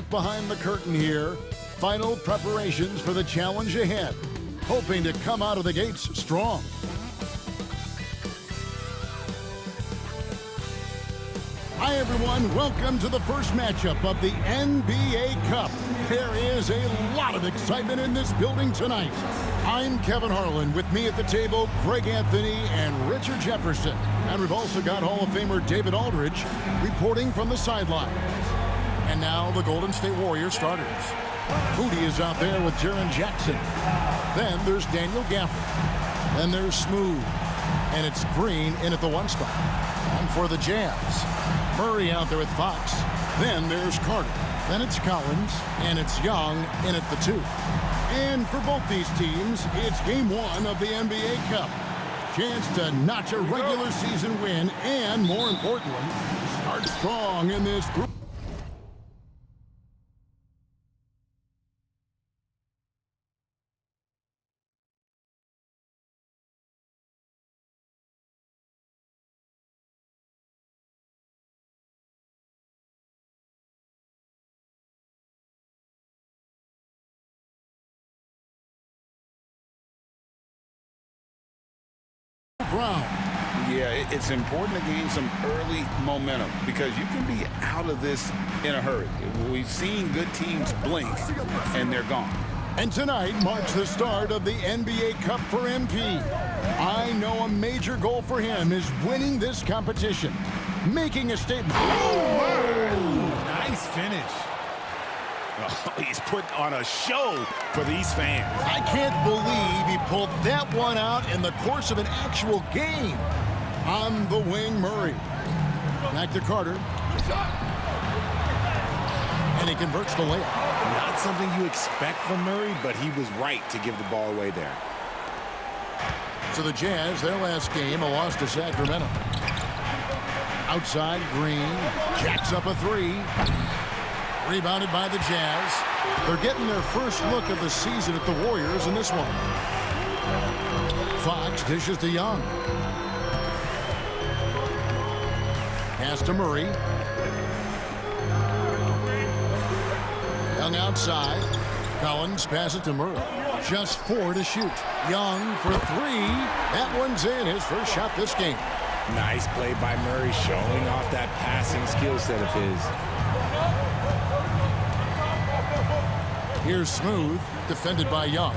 look behind the curtain here. Final preparations for the challenge ahead. Hoping to come out of the gates strong. Hi, everyone. Welcome to the first matchup of the NBA Cup. There is a lot of excitement in this building tonight. I'm Kevin Harlan. With me at the table, Greg Anthony and Richard Jefferson. And we've also got Hall of Famer David Aldridge reporting from the sideline. And now the Golden State Warriors starters. Moody is out there with Jaren Jackson. Then there's Daniel Gafford. Then there's Smooth. And it's Green in at the 1 spot. And for the Jazz, Murray out there with Fox. Then there's Carter. Then it's Collins. And it's Young in at the 2. And for both these teams, it's game 1 of the NBA Cup. Chance to notch a regular season win and, more importantly, start strong in this group. Brown. Yeah, it's important to gain some early momentum because you can be out of this in a hurry. We've seen good teams blink, and they're gone. And tonight marks the start of the NBA Cup for MP. I know a major goal for him is winning this competition, making a statement. Oh, nice finish. Oh, he's put on a show for these fans. I can't believe he pulled that one out in the course of an actual game. On the wing, Murray. Back to Carter. And he converts the layup. Not something you expect from Murray, but he was right to give the ball away there. So the Jazz, their last game, a loss to Sacramento. Outside, Green jacks up a 3. Rebounded by the Jazz. They're getting their first look of the season at the Warriors in this one. Fox dishes to Young. Pass to Murray. Young outside. Collins passes to Murray. Just 4 to shoot. Young for 3. That one's in. His first shot this game. Nice play by Murray, showing off that passing skill set of his. Here's Smooth, defended by Young.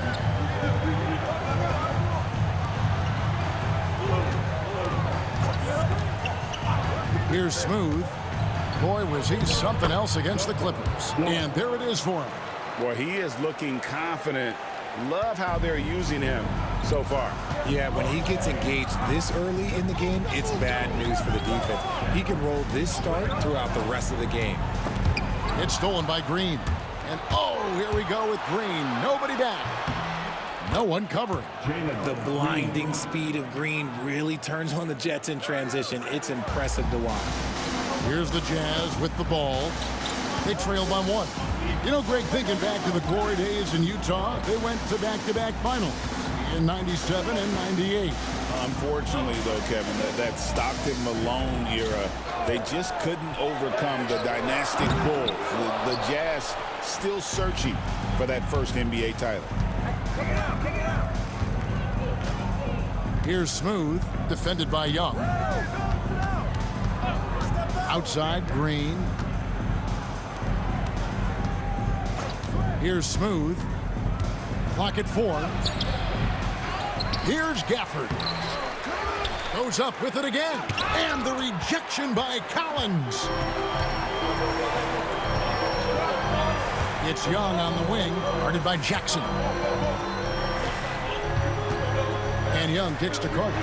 Here's Smooth. Boy, was he something else against the Clippers. And there it is for him. Boy, he is looking confident. Love how they're using him so far. Yeah, when he gets engaged this early in the game, it's bad news for the defense. He can roll this start throughout the rest of the game. It's stolen by Green. And oh, here we go with Green. Nobody back. No one covering. The blinding speed of Green really turns on the Jets in transition. It's impressive to watch. Here's the Jazz with the ball. They trail by 1. You know, Greg, thinking back to the glory days in Utah, they went to back-to-back finals in 97 and 98. Unfortunately, though, Kevin, that Stockton-Malone era, they just couldn't overcome the dynastic Bulls. The Jazz still searching for that first NBA title. Here's Smooth, defended by Young. Outside, Green. Here's Smooth. Clock at 4. Here's Gafford. Goes up with it again. And the rejection by Collins. It's Young on the wing, guarded by Jackson. And Young kicks to Carter.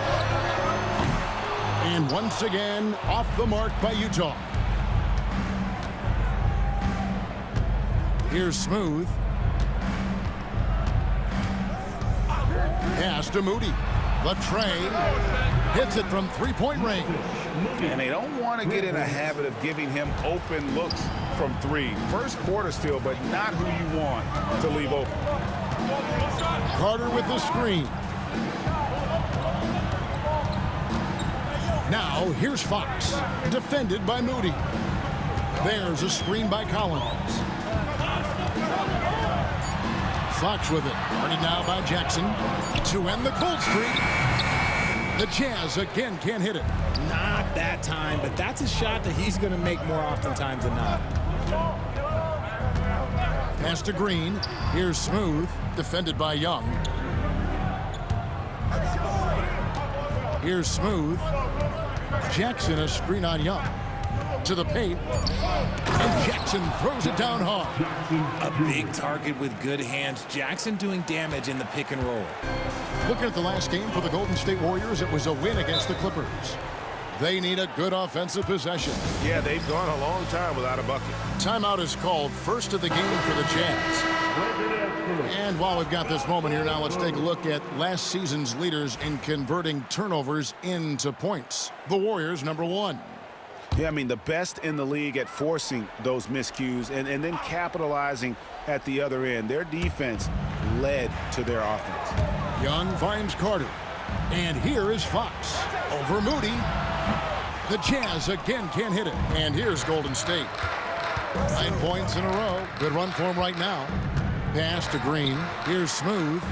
And once again, off the mark by Utah. Here's Smooth. Pass to Moody. The tray hits it from 3-point range. And they don't want to get in a habit of giving him open looks from 3. First quarter still, but not who you want to leave open. Carter with the screen. Now, here's Fox, defended by Moody. There's a screen by Collins. Fox with it. Guarded now by Jackson to end the cold streak. The Jazz again can't hit it. Not that time, but that's a shot that he's going to make more oftentimes than not. Pass to Green. Here's Smooth. Defended by Young. Here's Smooth. Jackson, a screen on Young. To the paint. And Jackson throws it down hard. A big target with good hands. Jackson doing damage in the pick and roll. Looking at the last game for the Golden State Warriors, it was a win against the Clippers. They need a good offensive possession. Yeah, they've gone a long time without a bucket. Timeout is called, first of the game for the Jazz. And while we've got this moment here now, let's take a look at last season's leaders in converting turnovers into points. The Warriors, number 1. Yeah, I mean, the best in the league at forcing those miscues and then capitalizing at the other end. Their defense led to their offense. Young finds Carter. And here is Fox. Over Moody. The Jazz again can't hit it. And here's Golden State. 9 points in a row. Good run for him right now. Pass to Green. Here's Smooth.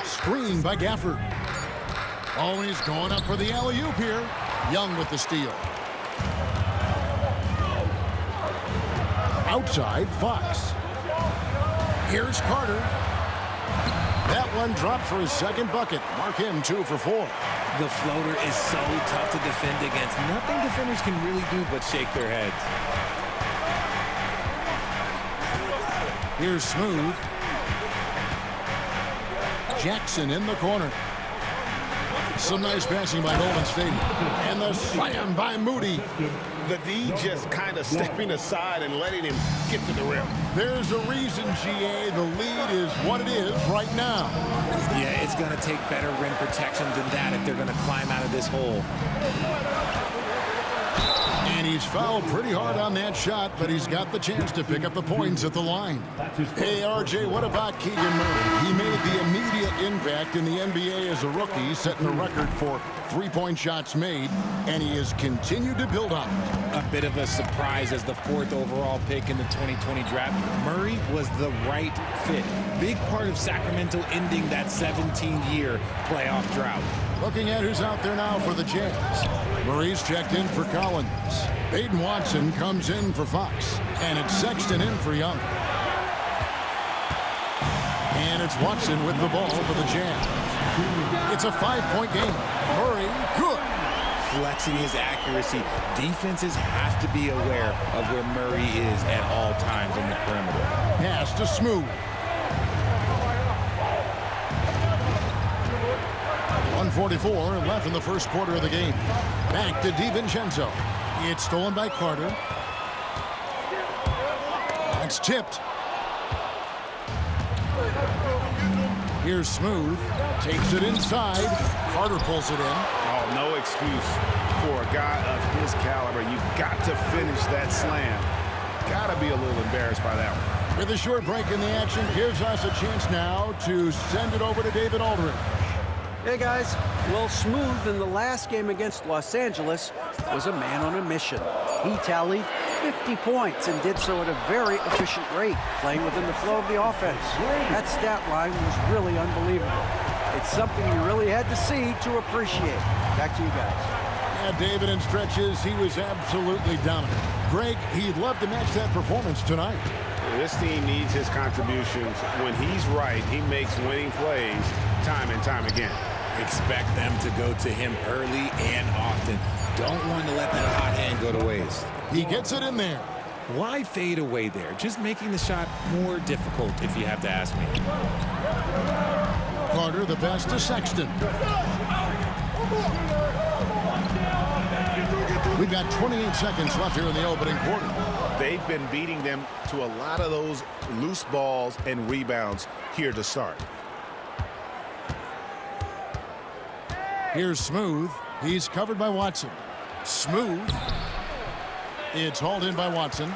Screen by Gafford. Oh, he's going up for the alley-oop here. Young with the steal. Outside, Fox. Here's Carter. That one dropped for his second bucket. Mark him 2 for 4. The floater is so tough to defend against. Nothing defenders can really do but shake their heads. Here's Smooth. Jackson in the corner. Some nice passing by Golden State. And the slam by Moody. The D just kind of stepping aside and letting him get to the rim. There's a reason, GA. The lead is what it is right now. Yeah, it's going to take better rim protection than that if they're going to climb out of this hole. And he's fouled pretty hard on that shot, but he's got the chance to pick up the points at the line. Hey, RJ, what about Keegan Murray? He made the immediate impact in the NBA as a rookie, setting a record for three-point shots made, and he has continued to build on it. A bit of a surprise as the 4th overall pick in the 2020 draft. Murray was the right fit. Big part of Sacramento ending that 17-year playoff drought. Looking at who's out there now for the Jazz. Murray's checked in for Collins. Peyton Watson comes in for Fox. And it's Sexton in for Young. And it's Watson with the ball for the Jazz. It's a 5-point game. Murray, good. Flexing his accuracy. Defenses have to be aware of where Murray is at all times on the perimeter. Pass to Smooth. 1:44 left in the first quarter of the game. Back to DiVincenzo. It's stolen by Carter. It's tipped. Here's Smooth. Takes it inside. Carter pulls it in. Oh, no excuse for a guy of his caliber. You got to finish that slam. Got to be a little embarrassed by that one. With a short break in the action, gives us a chance now to send it over to David Aldridge. Hey guys, well, Smooth in the last game against Los Angeles was a man on a mission. He tallied 50 points and did so at a very efficient rate, playing within the flow of the offense. That stat line was really unbelievable. It's something you really had to see to appreciate. Back to you guys. Yeah, David, in stretches, he was absolutely dominant. Greg, he'd love to match that performance tonight. This team needs his contributions. When he's right, he makes winning plays time and time again. Expect them to go to him early and often. Don't want to let that hot hand go to waste. He gets it in there. Why fade away there? Just making the shot more difficult, if you have to ask me. Carter, the pass to Sexton. We've got 28 seconds left here in the opening quarter. They've been beating them to a lot of those loose balls and rebounds here to start. Here's Smooth. He's covered by Watson. Smooth. It's hauled in by Watson.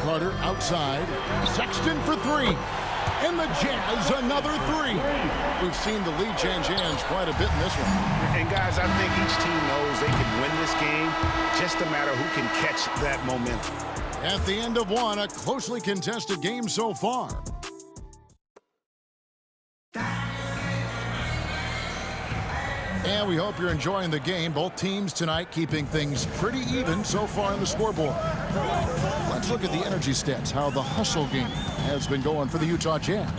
Carter outside. Sexton for 3. And the Jazz another three. We've seen the lead change hands quite a bit in this one. And guys, I think each team knows they can win this game. Just a matter who can catch that momentum. At the end of one, a closely contested game so far. And we hope you're enjoying the game. Both teams tonight keeping things pretty even so far on the scoreboard. Let's look at the energy stats, how the hustle game has been going for the Utah Jazz.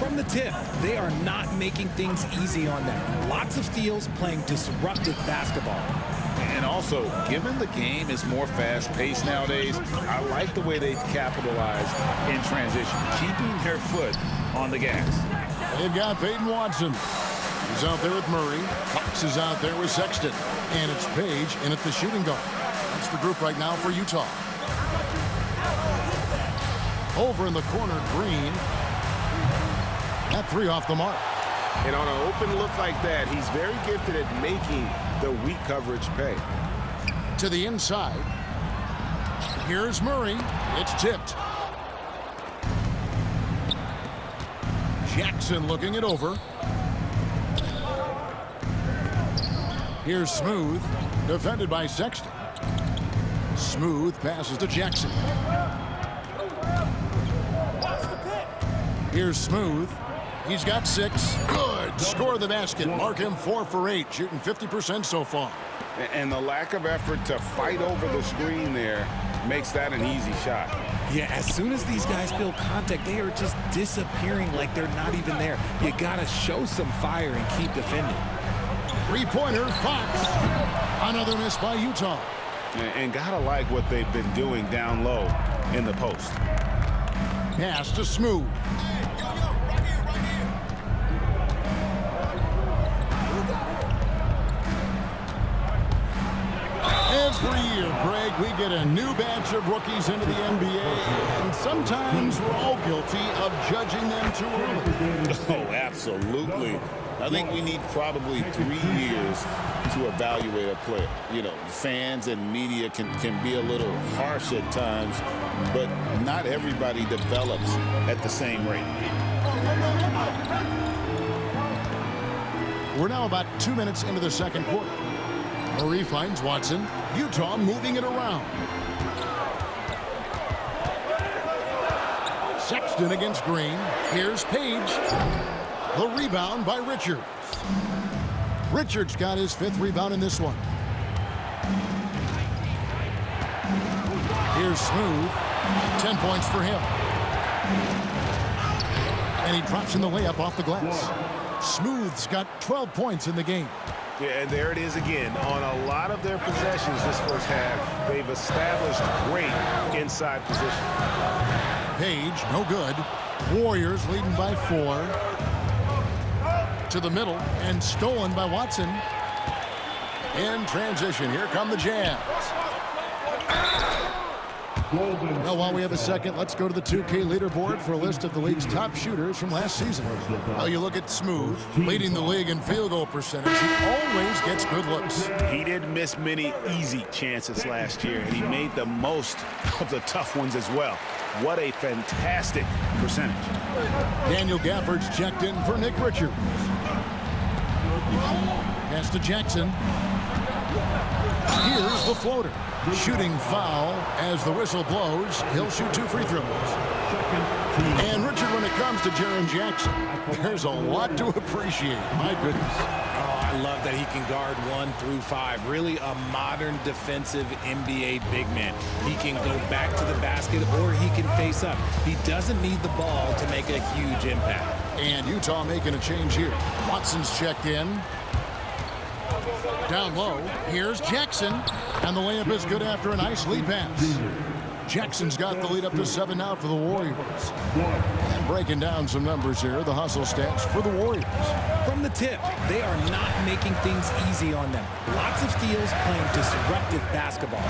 From the tip, they are not making things easy on them. Lots of steals, playing disruptive basketball. And also, given the game is more fast-paced nowadays, I like the way they've capitalized in transition, keeping their foot on the gas. They've got Peyton Watson. He's out there with Murray. Cox is out there with Sexton. And it's Page in at the shooting guard. That's the group right now for Utah. Over in the corner, Green. That three off the mark. And on an open look like that, he's very gifted at making the weak coverage pay. To the inside. Here's Murray. It's tipped. Jackson looking it over. Here's Smooth, defended by Sexton. Smooth passes to Jackson. Here's Smooth. He's got 6. Good. Score the basket. Mark him 4 for 8, shooting 50% so far. And the lack of effort to fight over the screen there makes that an easy shot. Yeah, as soon as these guys feel contact, they are just disappearing like they're not even there. You got to show some fire and keep defending. Three-pointer, Fox. Another miss by Utah. And gotta like what they've been doing down low in the post. Pass to Smooth. Every year, Greg, we get a new batch of rookies into the NBA, and sometimes we're all guilty of judging them too early. Oh, absolutely. I think we need probably 3 years to evaluate a player. You know, fans and media can be a little harsh at times, but not everybody develops at the same rate. We're now about 2 minutes into the second quarter. Murray finds Watson. Utah moving it around. Sexton against Green. Here's Page. The rebound by Richards. Richards got his 5th rebound in this one. Here's Smooth. 10 points for him. And he drops in the layup off the glass. Smooth's got 12 points in the game. Yeah, and there it is again. On a lot of their possessions this first half, they've established great inside position. Page, no good. Warriors leading by 4. To the middle and stolen by Watson. In transition, here come the Jazz. Well, while we have a second, let's go to the 2K leaderboard for a list of the league's top shooters from last season. Well, you look at Smooth, leading the league in field goal percentage. He always gets good looks. He didn't miss many easy chances last year, and he made the most of the tough ones as well. What a fantastic percentage. Daniel Gafford's checked in for Nick Richards. Pass to Jackson. Here's the floater. Shooting foul as the whistle blows. He'll shoot 2 free throws. And Richard, when it comes to Jaren Jackson, there's a lot to appreciate. My goodness. Oh, I love that he can guard 1 through 5. Really a modern defensive NBA big man. He can go back to the basket or he can face up. He doesn't need the ball to make a huge impact. And Utah making a change here. Watson's checked in. Down low, here's Jackson. And the layup is good after a nice lead pass. Jackson's got the lead up to 7 now for the Warriors. And breaking down some numbers here, the hustle stats for the Warriors. From the tip, they are not making things easy on them. Lots of steals, playing disruptive basketball.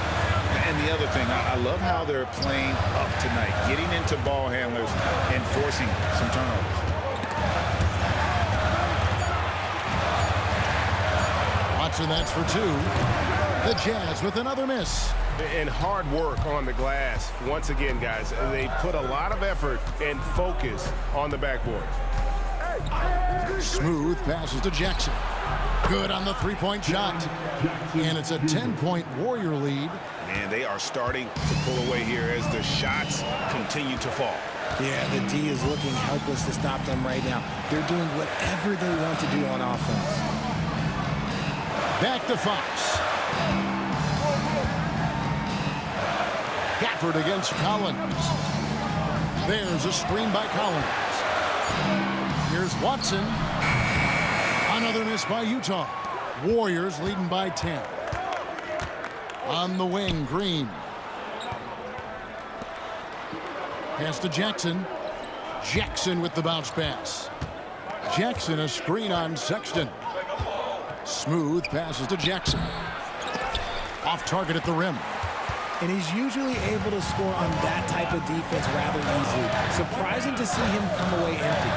And the other thing, I love how they're playing up tonight, getting into ball handlers and forcing some turnovers. Watson, that's for 2. The Jazz with another miss. and hard work on the glass. Once again, guys, they put a lot of effort and focus on the backboard. Smooth passes to Jackson. Good on the three-point shot. And it's a 10-point Warrior lead. And they are starting to pull away here as the shots continue to fall. Yeah, the D is looking helpless to stop them right now. They're doing whatever they want to do on offense. Back to Fox. Gafford against Collins. There's a screen by Collins. Here's Watson. Another miss by Utah. Warriors leading by 10. On the wing, Green. Pass to Jackson. Jackson with the bounce pass. Jackson a screen on Sexton. Smooth passes to Jackson. Off target at the rim. And he's usually able to score on that type of defense rather easily. Surprising to see him come away empty.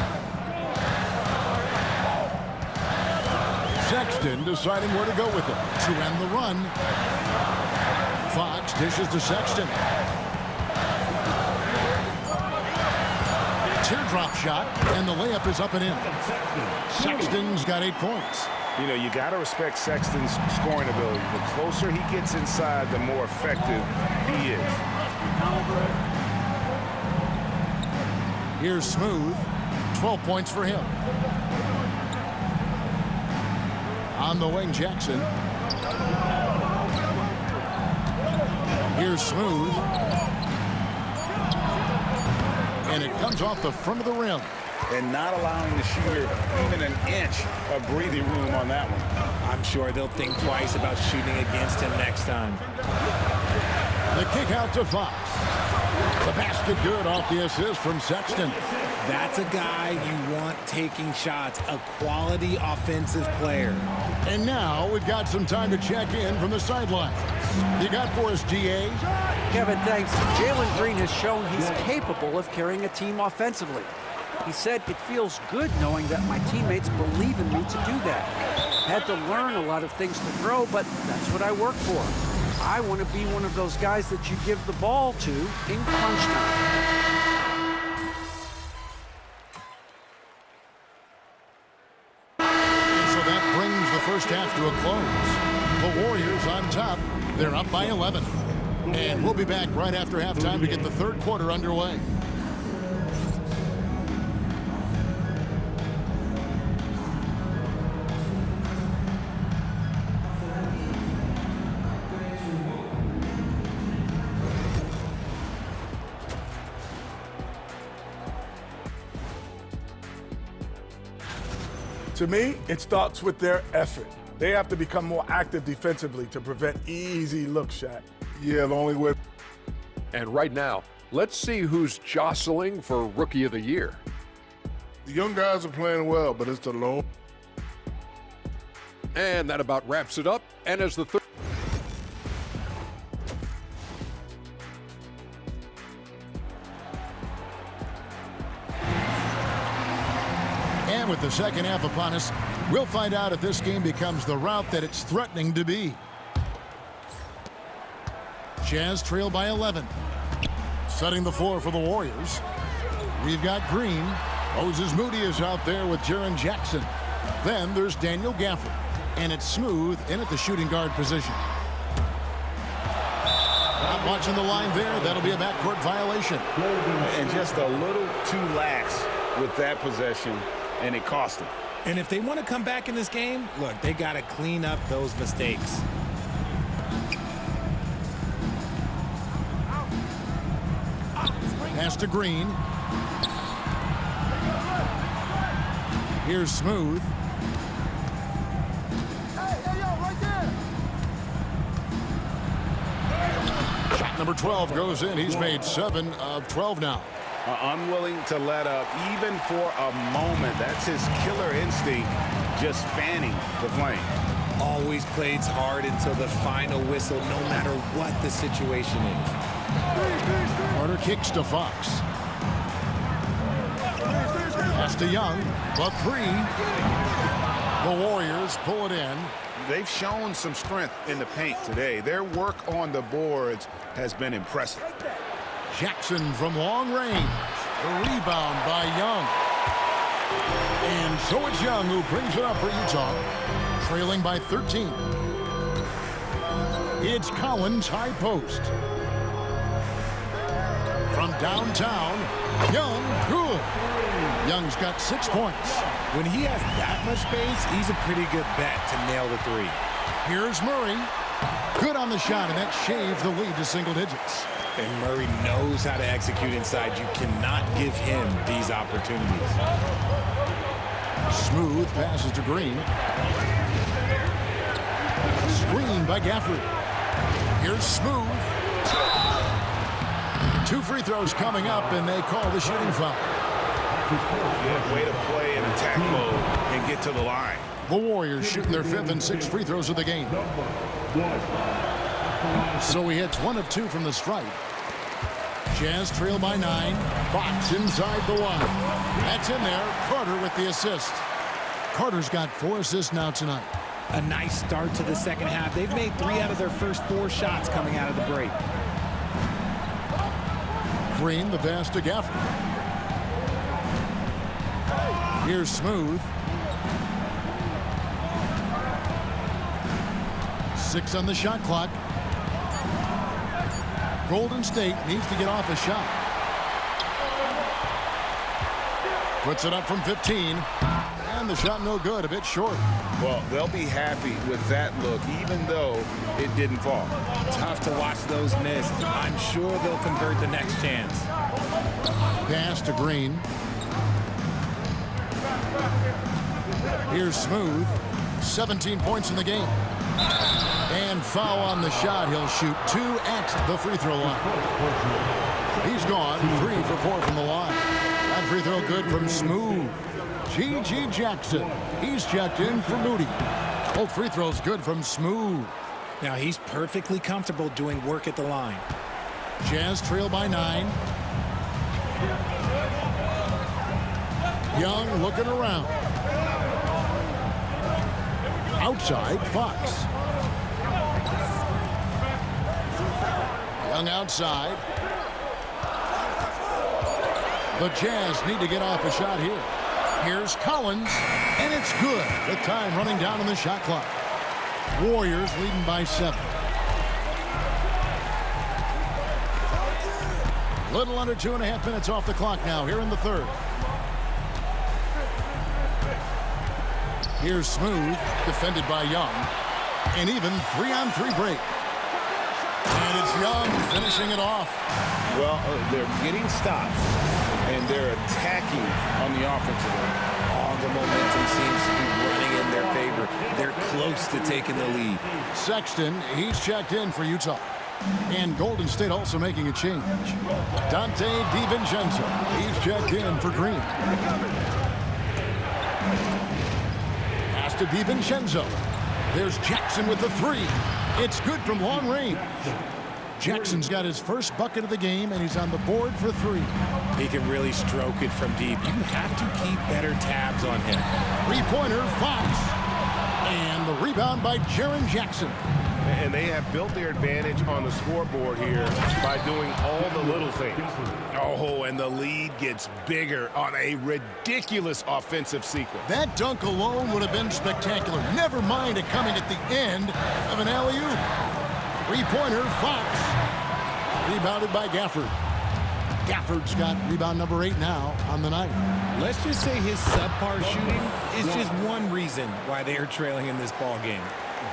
Sexton deciding where to go with it to end the run. Fox dishes to Sexton. Teardrop shot, and the layup is up and in. Sexton's got 8 points. You know, you got to respect Sexton's scoring ability. The closer he gets inside, the more effective he is. Here's Smooth. 12 points for him. On the wing, Jackson. Here's Smooth. And it comes off the front of the rim. And not allowing the shooter even an inch of breathing room on that one. I'm sure they'll think twice about shooting against him next time. The kick out to Fox. The basket good off the assist from Sexton. That's a guy you want taking shots, a quality offensive player. And now we've got some time to check in from the sidelines. You got for us, GA? Kevin, thanks. Jalen Green has shown he's capable of carrying a team offensively. He said, it feels good knowing that my teammates believe in me to do that. Had to learn a lot of things to grow, but that's what I work for. I want to be one of those guys that you give the ball to in crunch time. And so that brings the first half to a close. The Warriors on top. They're up by 11. And we'll be back right after halftime to get the third quarter underway. To me, it starts with their effort. They have to become more active defensively to prevent easy look shot. Yeah, the only way. And right now, let's see who's jostling for Rookie of the Year. The young guys are playing well, but it's the low. And that about wraps it up. And as the third. And with the second half upon us, we'll find out if this game becomes the route that it's threatening to be. Jazz trail by 11. Setting the floor for the Warriors. We've got Green. Moses Moody is out there with Jaren Jackson. Then there's Daniel Gafford. And it's Smooth in at the shooting guard position. Not watching the line there. That'll be a backcourt violation. And just a little too lax with that possession, and it cost them. And if they want to come back in this game, look, they got to clean up those mistakes. Pass to Green. Here's Smooth. Shot number 12 goes in. He's made 7 of 12 now. Unwilling to let up even for a moment. That's his killer instinct, just fanning the flame. Always plays hard until the final whistle, no matter what the situation is. Carter kicks to Fox. Pass to Young. The three. The Warriors pull it in. they've shown some strength in the paint today. Their work on the boards has been impressive. Jackson from long range. The rebound by Young. And so it's Young who brings it up for Utah, trailing by 13. It's Collins high post. From downtown, Young, good. Young's got 6 points. When he has that much space, he's a pretty good bet to nail the three. Here's Murray. Good on the shot, and that shaves the lead to single digits. And Murray knows how to execute inside. You cannot give him these opportunities. Smooth passes to Green. Screen by Gafford. Here's Smooth. 2 free throws coming up, and they call the shooting foul. Good way to play in attack mode and get to the line. The Warriors shooting their 5th and 6th free throws of the game. So he hits 1 of 2 from the stripe. Jazz trail by 9. Fox inside the 1. That's in there. Carter with the assist. Carter's got 4 assists now tonight. A nice start to the second half. They've made 3 out of their first 4 shots coming out of the break. Green, the pass to Gafford. Here's Smooth. 6 on the shot clock. Golden State needs to get off a shot. Puts it up from 15. And the shot no good, a bit short. Well, they'll be happy with that look, even though it didn't fall. Tough to watch those miss. I'm sure they'll convert the next chance. Pass to Green. Here's Smooth. 17 points in the game. And foul on the shot. He'll shoot 2 at the free throw line. He's gone 3 for 4 from the line. That free throw good from Smooth. G.G. Jackson. He's checked in for Moody. Both free throws good from Smooth. Now he's perfectly comfortable doing work at the line. Jazz trail by 9. Young looking around. Outside, Fox. Young outside. The Jazz need to get off a shot here. Here's Collins, and it's good. The time running down on the shot clock. Warriors leading by 7. Little under 2.5 minutes off the clock now here in the 3rd. Here's Smooth, defended by Young. An even 3-on-3 break. And it's Young finishing it off. Well, they're getting stops, and they're attacking on the offensive end. All the momentum seems to be running in their favor. They're close to taking the lead. Sexton, he's checked in for Utah. And Golden State also making a change. Dante DiVincenzo, he's checked in for Green. Pass to DiVincenzo. There's Jackson with the 3. It's good from long range. Jackson's got his first bucket of the game, and he's on the board for 3. He can really stroke it from deep. You have to keep better tabs on him. 3-pointer, Fox. And the rebound by Jaren Jackson. And they have built their advantage on the scoreboard here by doing all the little things. Oh, and the lead gets bigger on a ridiculous offensive sequence. That dunk alone would have been spectacular. Never mind it coming at the end of an alley-oop. 3-pointer, Fox. Rebounded by Gafford. Gafford's got rebound number 8 now on the night. Let's just say his subpar shooting is just one reason why they are trailing in this ball game.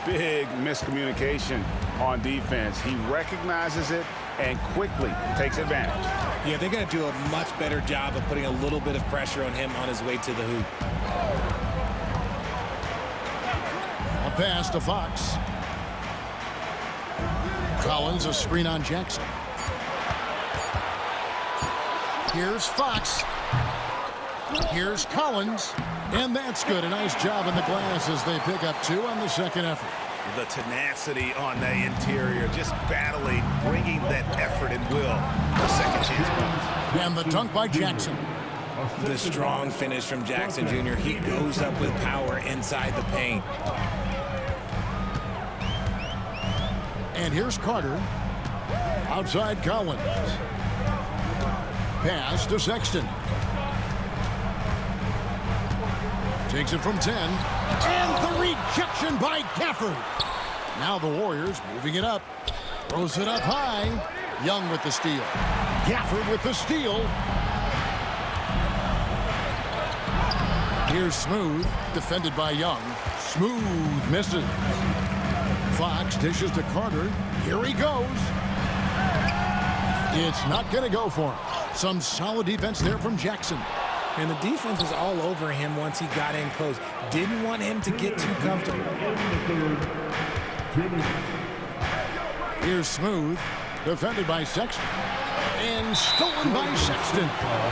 Big miscommunication on defense. He recognizes it and quickly takes advantage. Yeah, they're going to do a much better job of putting a little bit of pressure on him on his way to the hoop. A pass to Fox. Collins, a screen on Jackson. Here's Fox. Here's Collins. And that's good. A nice job in the glass as they pick up 2 on the second effort. The tenacity on the interior, just battling, bringing that effort and will for second chance points. And the dunk by Jackson. The strong finish from Jackson Jr. He goes up with power inside the paint. And here's Carter. Outside Collins. Pass to Sexton. Takes it from 10. And the rejection by Gafford. Now the Warriors moving it up. Throws it up high. Young with the steal. Gafford with the steal. Here's Smooth. Defended by Young. Smooth misses. Fox dishes to Carter. Here he goes. It's not going to go for him. Some solid defense there from Jackson. And the defense was all over him once he got in close. Didn't want him to get too comfortable. Here's Smooth. Defended by Sexton. And stolen by Sexton.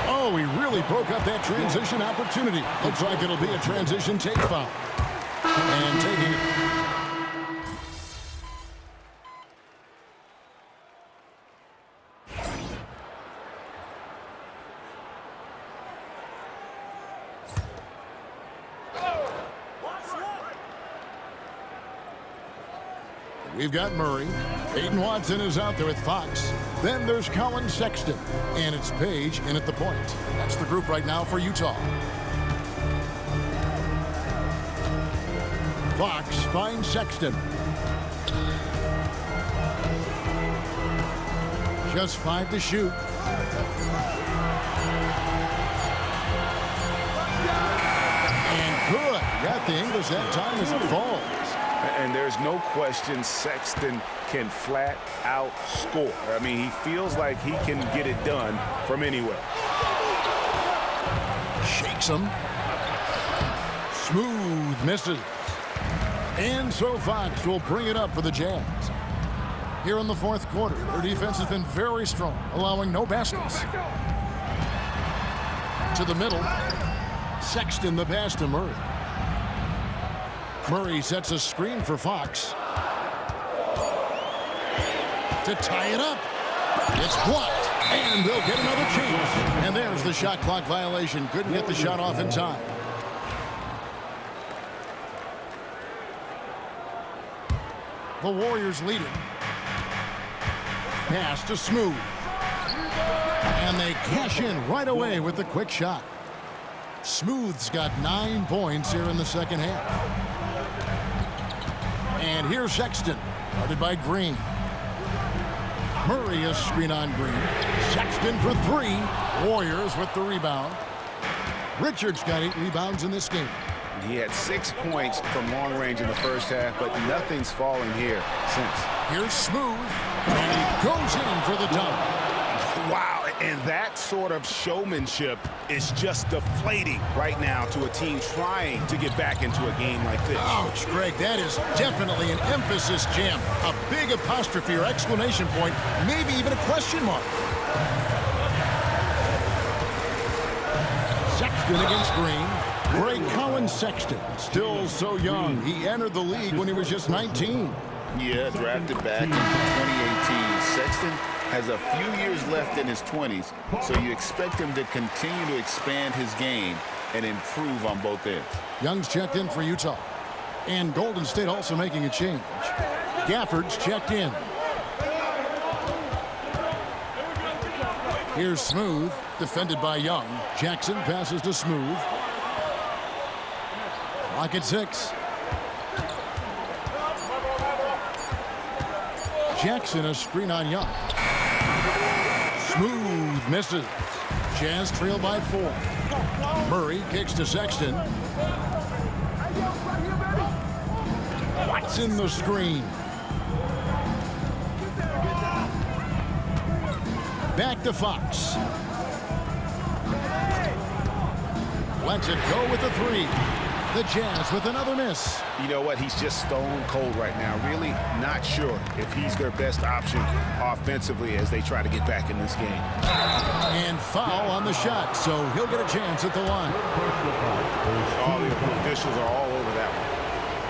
Oh, he really broke up that transition opportunity. Looks like it'll be a transition take foul. And taking it. We've got Murray. Peyton Watson is out there with Fox. Then there's Colin Sexton. And it's Page in at the point. That's the group right now for Utah. Fox finds Sexton. Just 5 to shoot. And good. Got the English that time as it falls. And there's no question Sexton can flat out score. I mean, he feels like he can get it done from anywhere. Shakes him. Smooth misses. And so Fox will bring it up for the Jazz. Here in the fourth quarter, their defense has been very strong, allowing no baskets. To the middle. Sexton the pass to Murray. Murray sets a screen for Fox. To tie it up. It's blocked. And they'll get another chance. And there's the shot clock violation. Couldn't get the shot off in time. The Warriors lead it. Pass to Smooth. And they cash in right away with the quick shot. Smooth's got 9 points here in the second half. And here's Sexton, guarded by Green. Murray is screen on Green. Sexton for 3. Warriors with the rebound. Richards got 8 rebounds in this game. He had 6 points from long range in the first half, but nothing's falling here since. Here's Smooth, and he goes in for the dunk. Wow, and that sort of showmanship is just deflating right now to a team trying to get back into a game like this. Ouch, Greg, that is definitely an emphasis jam. A big apostrophe or exclamation point, maybe even a question mark. Sexton against Green. Great Colin Sexton, still so young. He entered the league when he was just 19. Yeah, drafted back in 2018. Sexton has a few years left in his 20s, so you expect him to continue to expand his game and improve on both ends. Young's checked in for Utah. And Golden State also making a change. Gafford's checked in. Here's Smooth, defended by Young. Jackson passes to Smooth. Clock at 6. Jackson a screen on Young. Smooth misses. Jazz trail by 4. Murray kicks to Sexton. Watson the screen. Back to Fox. Lets it go with the 3. The Jazz with another miss. You know what? He's just stone cold right now. Really not sure if he's their best option offensively as they try to get back in this game. And foul on the shot, so he'll get a chance at the line. All the officials are all over that one.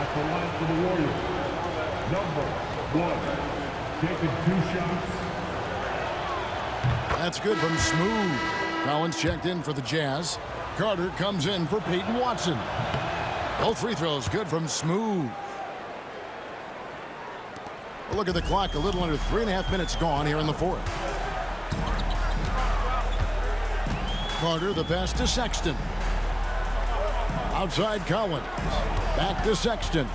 At the line for the Warriors, number 1, taking 2 shots. That's good from Smooth. Collins checked in for the Jazz. Carter comes in for Peyton Watson. Both free throws good from Smooth. A look at the clock, a little under 3.5 minutes gone here in the fourth. Carter, the pass to Sexton. Outside Collins. Back to Sexton.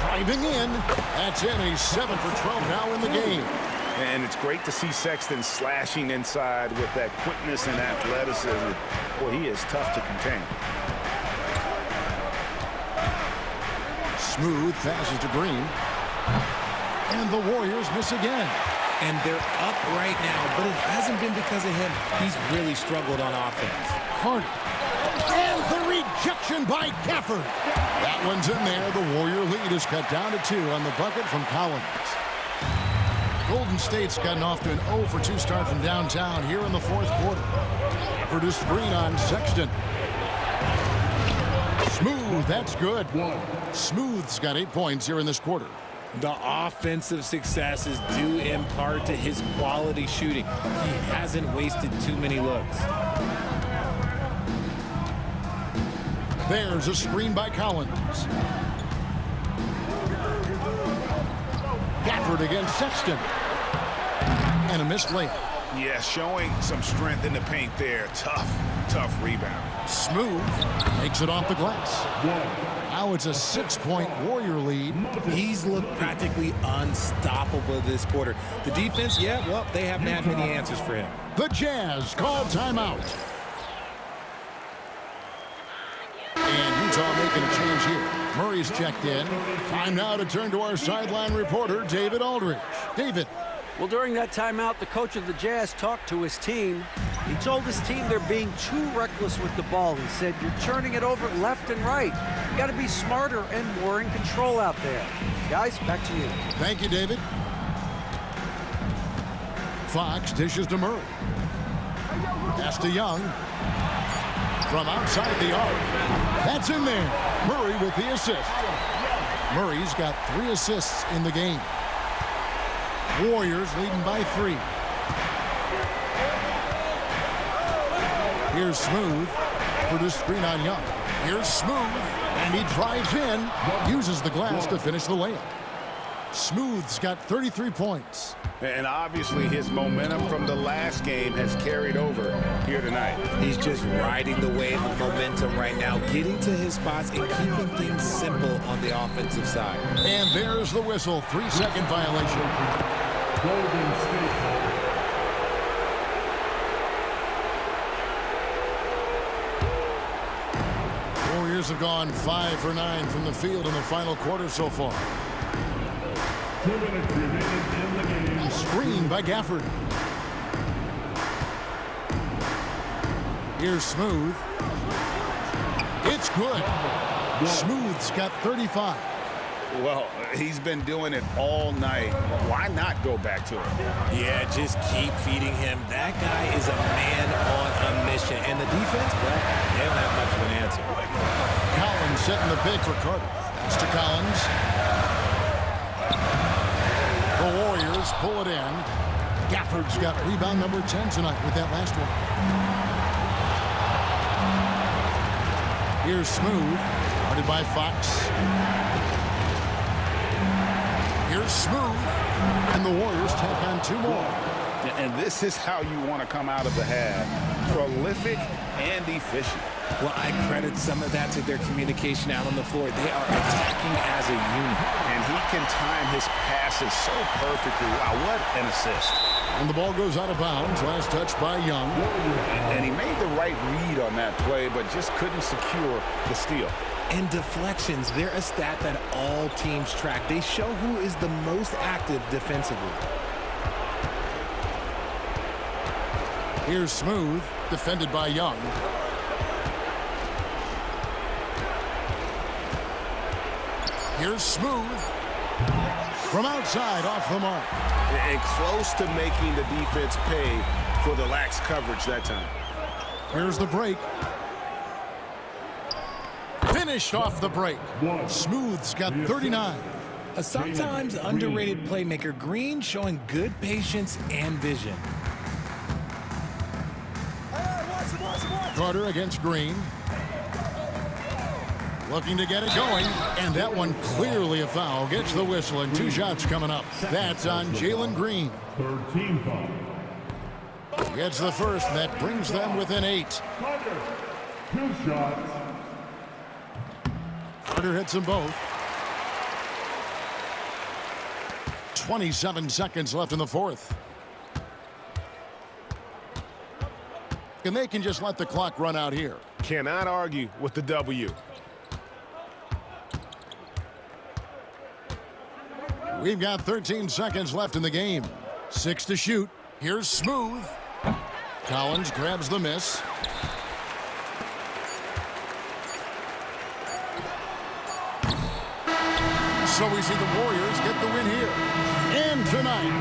Driving in. That's in. He's 7 for 12 now in the game. And it's great to see Sexton slashing inside with that quickness and athleticism. Boy, he is tough to contain. Smooth passes to Green. And the Warriors miss again. And they're up right now, but it hasn't been because of him. He's really struggled on offense. Carter. And the rejection by Gafford. That one's in there. The Warrior lead is cut down to 2 on the bucket from Collins. Golden State's gotten off to an 0 for 2 start from downtown here in the fourth quarter. Gafford to screen on Sexton. Smooth, that's good. Smooth's got 8 points here in this quarter. The offensive success is due in part to his quality shooting. He hasn't wasted too many looks. There's a screen by Collins. Gafford against Sexton. And a missed layup. Yeah, showing some strength in the paint there. Tough rebound. Smooth makes it off the glass. Now it's a 6-point Warrior lead. He's looked practically unstoppable this quarter. The defense, yeah, well, they haven't had many answers for him. The Jazz call timeout. And Utah making a change here. Murray's checked in. Time now to turn to our sideline reporter, David Aldridge. David. Well, during that timeout, the coach of the Jazz talked to his team. He told his team they're being too reckless with the ball. He said, you're turning it over left and right. You got to be smarter and more in control out there. Guys, back to you. Thank you, David. Fox dishes to Murray. Pass to Young. From outside the arc. That's in there. Murray with the assist. Murray's got 3 assists in the game. Warriors leading by 3. Here's Smooth for the screen on Young. Here's Smooth, and he drives in, uses the glass to finish the layup. Smooth's got 33 points. And obviously his momentum from the last game has carried over here tonight. He's just riding the wave of momentum right now, getting to his spots and keeping things simple on the offensive side. And there's the whistle, 3-second violation. Golden State ball. Warriors have gone 5 for 9 from the field in the final quarter so far. 2 minutes remaining in the game. Screen by Gafford. Here's Smooth. It's good. Smooth's got 35. Well, he's been doing it all night. Why not go back to him? Yeah, just keep feeding him. That guy is a man on a mission. And the defense, well, they don't have much of an answer. Collins setting the pick for Carter. Pass to Collins. The Warriors pull it in. Gafford's got rebound number 10 tonight with that last one. Here's Smooth. Guarded by Fox. Here's Smooth. And the Warriors take on 2 more. And this is how you want to come out of the half. Prolific and efficient. Well, I credit some of that to their communication out on the floor. They are attacking as a unit. And he can time his passes so perfectly. Wow, what an assist. And the ball goes out of bounds. Last touch by Young. And he made the right read on that play, but just couldn't secure the steal. And deflections, they're a stat that all teams track. They show who is the most active defensively. Here's Smooth, defended by Young. Here's Smooth. From outside, off the mark. And close to making the defense pay for the lax coverage that time. Here's the break. Finished off the break. Smooth's got 39. A sometimes underrated playmaker, Green showing good patience and vision. Carter against Green. Looking to get it going, and that one clearly a foul. Gets the whistle, and 2 shots coming up. That's on Jalen Green. Third team foul. Gets the first, and that brings them within 8. Carter, 2 shots. Carter hits them both. 27 seconds left in the fourth. And they can just let the clock run out here. Cannot argue with the W. We've got 13 seconds left in the game. 6 to shoot. Here's Smooth. Collins grabs the miss. So we see the Warriors get the win here. And tonight,